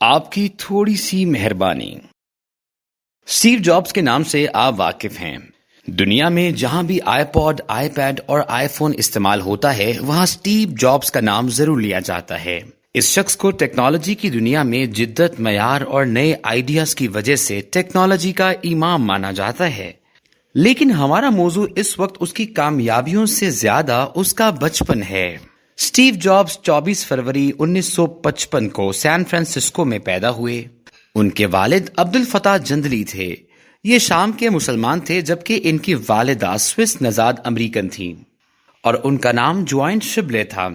آپ کی تھوڑی سی مہربانی۔ اسٹیو جابز کے نام سے آپ واقف ہیں۔ دنیا میں جہاں بھی آئی پوڈ، آئی پیڈ اور آئی فون استعمال ہوتا ہے وہاں اسٹیو جابز کا نام ضرور لیا جاتا ہے۔ اس شخص کو ٹیکنالوجی کی دنیا میں جدت، معیار اور نئے آئیڈیاز کی وجہ سے ٹیکنالوجی کا امام مانا جاتا ہے، لیکن ہمارا موضوع اس وقت اس کی کامیابیوں سے زیادہ اس کا بچپن ہے۔ اسٹیو جابز 24 فروری 1955 کو سان فرانسسکو میں پیدا ہوئے۔ ان کے والد عبد الفتاح جندلی تھے۔ یہ شام کے مسلمان تھے جبکہ ان کی والدہ سوئس نژاد امریکن تھیں اور ان کا نام جوائن شبلے تھا۔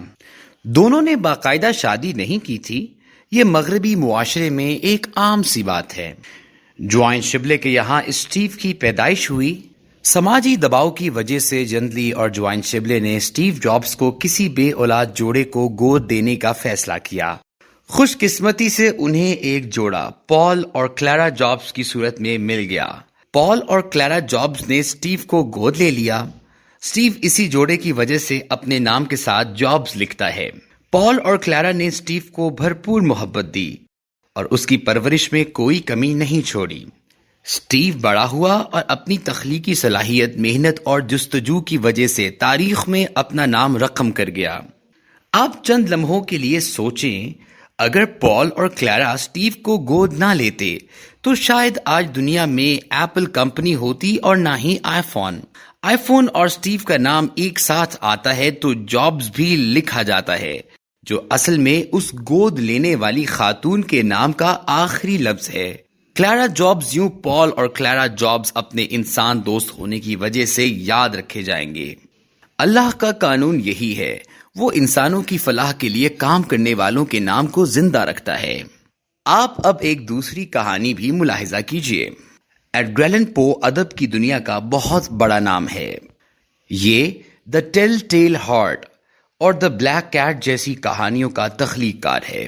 دونوں نے باقاعدہ شادی نہیں کی تھی۔ یہ مغربی معاشرے میں ایک عام سی بات ہے۔ جوائن شبلے کے یہاں اسٹیو کی پیدائش ہوئی۔ سماجی دباؤ کی وجہ سے جندلی اور جوائن شبلے نے اسٹیو جابز کو کسی بے اولاد جوڑے کو گود دینے کا فیصلہ کیا۔ خوش قسمتی سے انہیں ایک جوڑا پال اور کلیرا جابز کی صورت میں مل گیا۔ پال اور کلیرا جابز نے اسٹیو کو گود لے لیا۔ اسٹیو اسی جوڑے کی وجہ سے اپنے نام کے ساتھ جابز لکھتا ہے۔ پال اور کلیرا نے اسٹیو کو بھرپور محبت دی اور اس کی پرورش میں کوئی کمی نہیں چھوڑی۔ اسٹیو بڑا ہوا اور اپنی تخلیقی صلاحیت، محنت اور جستجو کی وجہ سے تاریخ میں اپنا نام رقم کر گیا۔ آپ چند لمحوں کے لیے سوچیں، اگر پال اور کلیرا اسٹیو کو گود نہ لیتے تو شاید آج دنیا میں ایپل کمپنی ہوتی اور نہ ہی آئی فون اور اسٹیو کا نام ایک ساتھ آتا ہے تو جابز بھی لکھا جاتا ہے، جو اصل میں اس گود لینے والی خاتون کے نام کا آخری لفظ ہے۔ کلیرا جابز یوں پال اور کلیرا جابز اپنے انسان دوست ہونے کی وجہ سے یاد رکھے جائیں گے۔ اللہ کا قانون یہی ہے، وہ انسانوں کی فلاح کے لیے کام کرنے والوں کے نام کو زندہ رکھتا ہے۔ آپ اب ایک دوسری کہانی بھی ملاحظہ کیجئے۔ ایڈگر ایلن پو ادب کی دنیا کا بہت بڑا نام ہے۔ یہ دی ٹیل ٹیل ہارٹ اور دی بلیک کیٹ جیسی کہانیوں کا تخلیق کار ہے۔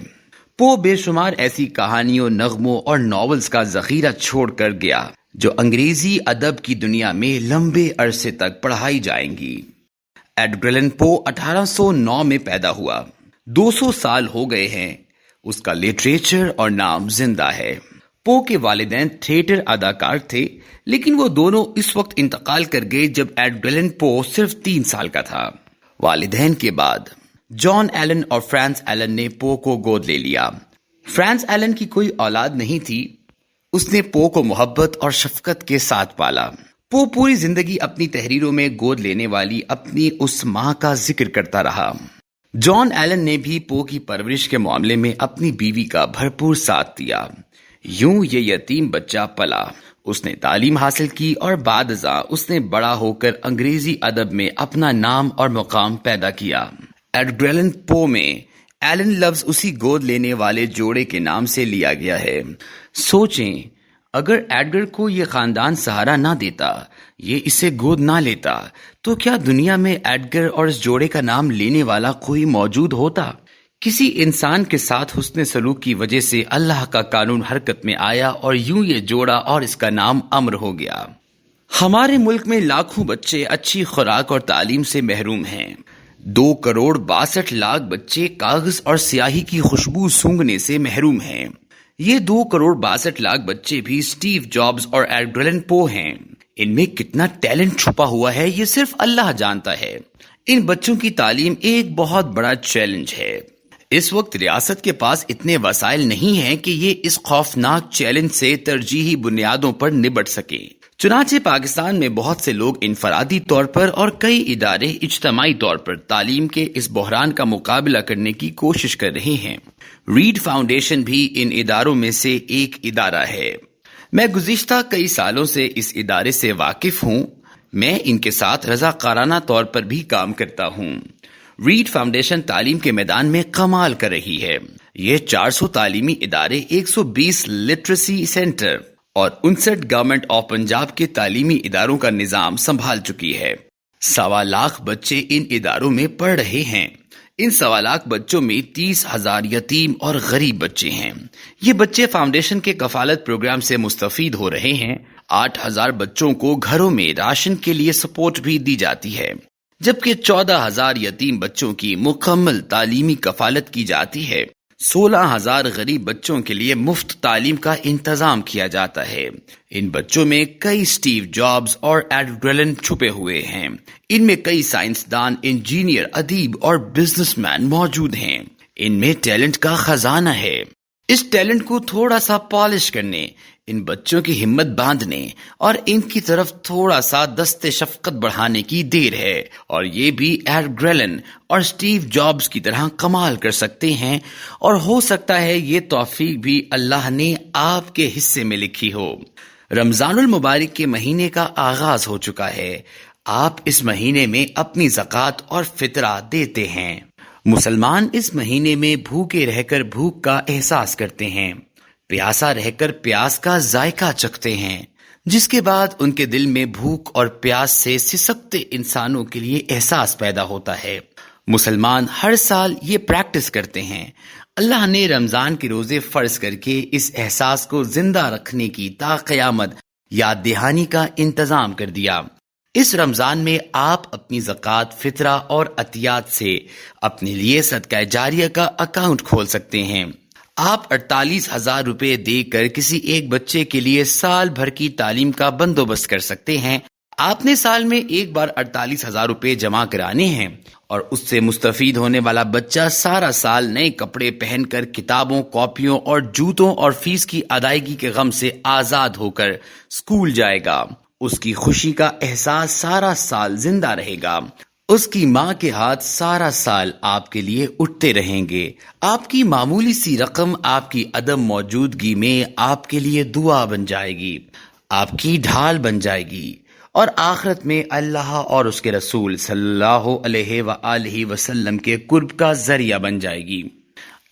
پو بے شمار ایسی کہانیوں، نغموں اور ناولز کا ذخیرہ چھوڑ کر گیا جو انگریزی ادب کی دنیا میں لمبے عرصے تک پڑھائی جائیں گی۔ ایڈگر ایلن پو 1809 میں پیدا ہوا۔ 200 سال ہو گئے ہیں۔ اس کا لٹریچر اور نام زندہ ہے۔ پو کے والدین تھیٹر اداکار تھے، لیکن وہ دونوں اس وقت انتقال کر گئے جب ایڈگر ایلن پو صرف 3 سال کا تھا۔ والدین کے بعد جان ایلن اور فرانس ایلن نے پو کو گود لے لیا۔ فرانس ایلن کی کوئی اولاد نہیں تھی۔ اس نے پو کو محبت اور شفقت کے ساتھ پالا۔ پو پوری زندگی اپنی تحریروں میں گود لینے والی اپنی اس ماں کا ذکر کرتا رہا۔ جان ایلن نے بھی پو کی پرورش کے معاملے میں اپنی بیوی کا بھرپور ساتھ دیا۔ یوں یہ یتیم بچہ پلا۔ اس نے تعلیم حاصل کی اور بعد ازاں اس نے بڑا ہو کر انگریزی ادب میں اپنا نام اور مقام پیدا کیا۔ ایڈگر ایلن پو میں ایلن لفظ اسی گود لینے والے جوڑے کے نام سے لیا گیا ہے۔ سوچیں، اگر ایڈگر کو یہ خاندان سہارا نہ دیتا، یہ اسے گود نہ لیتا، تو کیا دنیا میں ایڈگر اور اس جوڑے کا نام لینے والا کوئی موجود ہوتا؟ کسی انسان کے ساتھ حسن سلوک کی وجہ سے اللہ کا قانون حرکت میں آیا اور یوں یہ جوڑا اور اس کا نام امر ہو گیا۔ ہمارے ملک میں لاکھوں بچے اچھی خوراک اور تعلیم سے محروم ہیں۔ 2,62,00,000 بچے کاغذ اور سیاہی کی خوشبو سونگھنے سے محروم ہیں۔ یہ 2,62,00,000 بچے بھی اسٹیو جابز اور ایڈگر ایلن پو ہیں۔ ان میں کتنا ٹیلنٹ چھپا ہوا ہے یہ صرف اللہ جانتا ہے۔ ان بچوں کی تعلیم ایک بہت بڑا چیلنج ہے۔ اس وقت ریاست کے پاس اتنے وسائل نہیں ہیں کہ یہ اس خوفناک چیلنج سے ترجیحی بنیادوں پر نبٹ سکے۔ چنانچہ پاکستان میں بہت سے لوگ انفرادی طور پر اور کئی ادارے اجتماعی طور پر تعلیم کے اس بحران کا مقابلہ کرنے کی کوشش کر رہے ہیں۔ ریڈ فاؤنڈیشن بھی ان اداروں میں سے ایک ادارہ ہے۔ میں گزشتہ کئی سالوں سے اس ادارے سے واقف ہوں۔ میں ان کے ساتھ رضاکارانہ طور پر بھی کام کرتا ہوں۔ ریڈ فاؤنڈیشن تعلیم کے میدان میں کمال کر رہی ہے۔ یہ 400 تعلیمی ادارے، 120 لٹریسی سینٹر اور 59 گورنمنٹ آف پنجاب کے تعلیمی اداروں کا نظام سنبھال چکی ہے۔ 1.25 بچے ان اداروں میں پڑھ رہے ہیں۔ ان 1.25 بچوں میں 30,000 یتیم اور غریب بچے ہیں۔ یہ بچے فاؤنڈیشن کے کفالت پروگرام سے مستفید ہو رہے ہیں۔ 8,000 بچوں کو گھروں میں راشن کے لیے سپورٹ بھی دی جاتی ہے، جبکہ 14,000 یتیم بچوں کی مکمل تعلیمی کفالت کی جاتی ہے۔ 16,000 غریب بچوں کے لیے مفت تعلیم کا انتظام کیا جاتا ہے۔ ان بچوں میں کئی اسٹیو جابز اور ایڈ گریلن چھپے ہوئے ہیں۔ ان میں کئی سائنسدان، انجینئر، ادیب اور بزنس مین موجود ہیں۔ ان میں ٹیلنٹ کا خزانہ ہے۔ اس ٹیلنٹ کو تھوڑا سا پالش کرنے، ان بچوں کی ہمت باندھنے اور ان کی طرف تھوڑا سا دست شفقت بڑھانے کی دیر ہے، اور یہ بھی ایڈ گریلن اور اسٹیو جابز کی طرح کمال کر سکتے ہیں، اور ہو سکتا ہے یہ توفیق بھی اللہ نے آپ کے حصے میں لکھی ہو۔ رمضان المبارک کے مہینے کا آغاز ہو چکا ہے۔ آپ اس مہینے میں اپنی زکوٰۃ اور فطرہ دیتے ہیں۔ مسلمان اس مہینے میں بھوکے رہ کر بھوک کا احساس کرتے ہیں، پیاسا رہ کر پیاس کا ذائقہ چکھتے ہیں، جس کے بعد ان کے دل میں بھوک اور پیاس سے سسکتے انسانوں کے لیے احساس پیدا ہوتا ہے۔ مسلمان ہر سال یہ پریکٹس کرتے ہیں۔ اللہ نے رمضان کے روزے فرض کر کے اس احساس کو زندہ رکھنے کی تا قیامت یاد دہانی کا انتظام کر دیا۔ اس رمضان میں آپ اپنی زکوٰۃ، فطرہ اور عطیات سے اپنے لیے صدقہ جاریہ کا اکاؤنٹ کھول سکتے ہیں۔ آپ 48,000 روپے دے کر کسی ایک بچے کے لیے سال بھر کی تعلیم کا بندوبست کر سکتے ہیں۔ آپ نے سال میں ایک بار 48,000 روپے جمع کرانے ہیں، اور اس سے مستفید ہونے والا بچہ سارا سال نئے کپڑے پہن کر کتابوں، کاپیوں اور جوتوں اور فیس کی ادائیگی کے غم سے آزاد ہو کر اسکول جائے گا۔ اس کی خوشی کا احساس سارا سال زندہ رہے گا۔ اس کی ماں کے ہاتھ سارا سال آپ کے لیے اٹھتے رہیں گے۔ آپ کی معمولی سی رقم آپ کی عدم موجودگی میں آپ کے لیے دعا بن جائے گی، آپ کی ڈھال بن جائے گی، اور آخرت میں اللہ اور اس کے رسول صلی اللہ علیہ وآلہ وسلم کے قرب کا ذریعہ بن جائے گی۔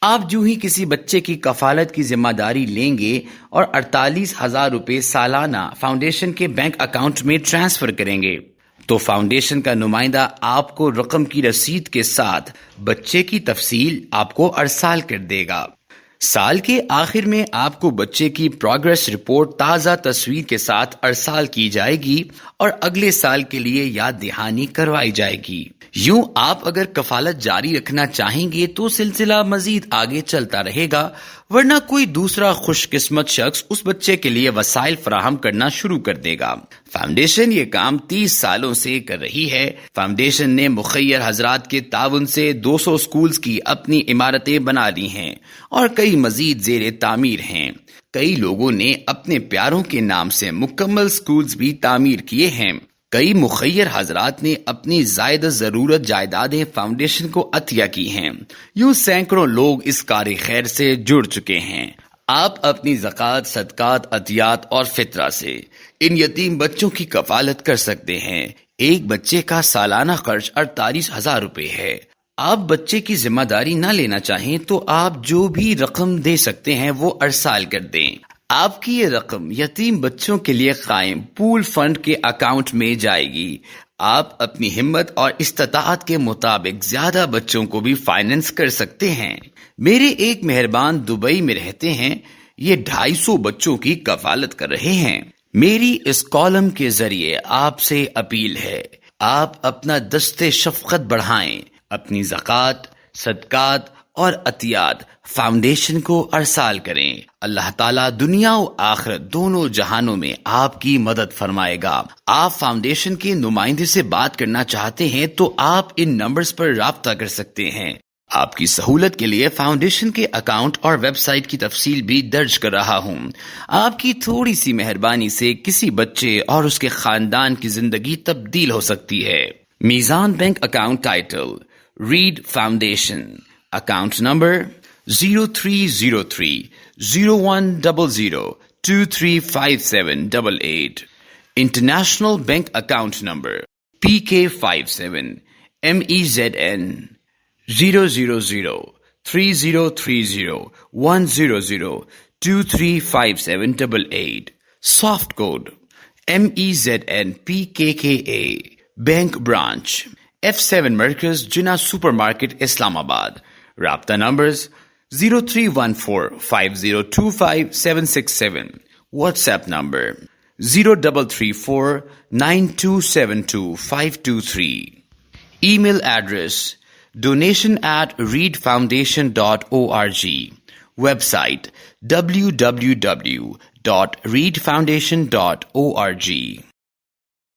آپ جو ہی کسی بچے کی کفالت کی ذمہ داری لیں گے اور 48,000 روپے سالانہ فاؤنڈیشن کے بینک اکاؤنٹ میں ٹرانسفر کریں گے، تو فاؤنڈیشن کا نمائندہ آپ کو رقم کی رسید کے ساتھ بچے کی تفصیل آپ کو ارسال کر دے گا۔ سال کے آخر میں آپ کو بچے کی پروگرس رپورٹ تازہ تصویر کے ساتھ ارسال کی جائے گی اور اگلے سال کے لیے یاد دہانی کروائی جائے گی۔ یوں آپ اگر کفالت جاری رکھنا چاہیں گے تو سلسلہ مزید آگے چلتا رہے گا، ورنہ کوئی دوسرا خوش قسمت شخص اس بچے کے لیے وسائل فراہم کرنا شروع کر دے گا۔ فاؤنڈیشن یہ کام 30 سالوں سے کر رہی ہے۔ فاؤنڈیشن نے مخیر حضرات کے تعاون سے 200 سکولز کی اپنی عمارتیں بنا لی ہیں، اور کئی مزید زیر تعمیر ہیں۔ کئی لوگوں نے اپنے پیاروں کے نام سے مکمل سکولز بھی تعمیر کیے ہیں۔ کئی مخیر حضرات نے اپنی زائد ضرورت جائیدادیں فاؤنڈیشن کو عطیہ کی ہیں۔ یوں سینکڑوں لوگ اس کار خیر سے جڑ چکے ہیں۔ آپ اپنی زکوٰۃ، صدقات، عطیات اور فطرہ سے ان یتیم بچوں کی کفالت کر سکتے ہیں۔ ایک بچے کا سالانہ خرچ 48,000 روپے ہے۔ آپ بچے کی ذمہ داری نہ لینا چاہیں تو آپ جو بھی رقم دے سکتے ہیں وہ ارسال کر دیں۔ آپ کی یہ رقم یتیم بچوں کے لیے قائم پول فنڈ کے اکاؤنٹ میں جائے گی۔ آپ اپنی ہمت اور استطاعت کے مطابق زیادہ بچوں کو بھی فائننس کر سکتے ہیں۔ میرے ایک مہربان دبئی میں رہتے ہیں، یہ 250 بچوں کی کفالت کر رہے ہیں۔ میری اس کالم کے ذریعے آپ سے اپیل ہے، آپ اپنا دست شفقت بڑھائیں، اپنی زکوٰۃ، صدقات اور عطیات فاؤنڈیشن کو ارسال کریں۔ اللہ تعالیٰ دنیا و آخرت دونوں جہانوں میں آپ کی مدد فرمائے گا۔ آپ فاؤنڈیشن کے نمائندے سے بات کرنا چاہتے ہیں تو آپ ان نمبرز پر رابطہ کر سکتے ہیں۔ آپ کی سہولت کے لیے فاؤنڈیشن کے اکاؤنٹ اور ویب سائٹ کی تفصیل بھی درج کر رہا ہوں۔ آپ کی تھوڑی سی مہربانی سے کسی بچے اور اس کے خاندان کی زندگی تبدیل ہو سکتی ہے۔ میزان bank account title Read Foundation, account number 03030100235788، international bank account number PK57 MEZN 00030301000235788، soft code MEZN PKKA، bank branch F7 مرکز Jinnah super market Islamabad. رابطہ numbers 031450256767، WhatsApp number 033492722523، email address donation@readfoundation.org. Website www.readfoundation.org.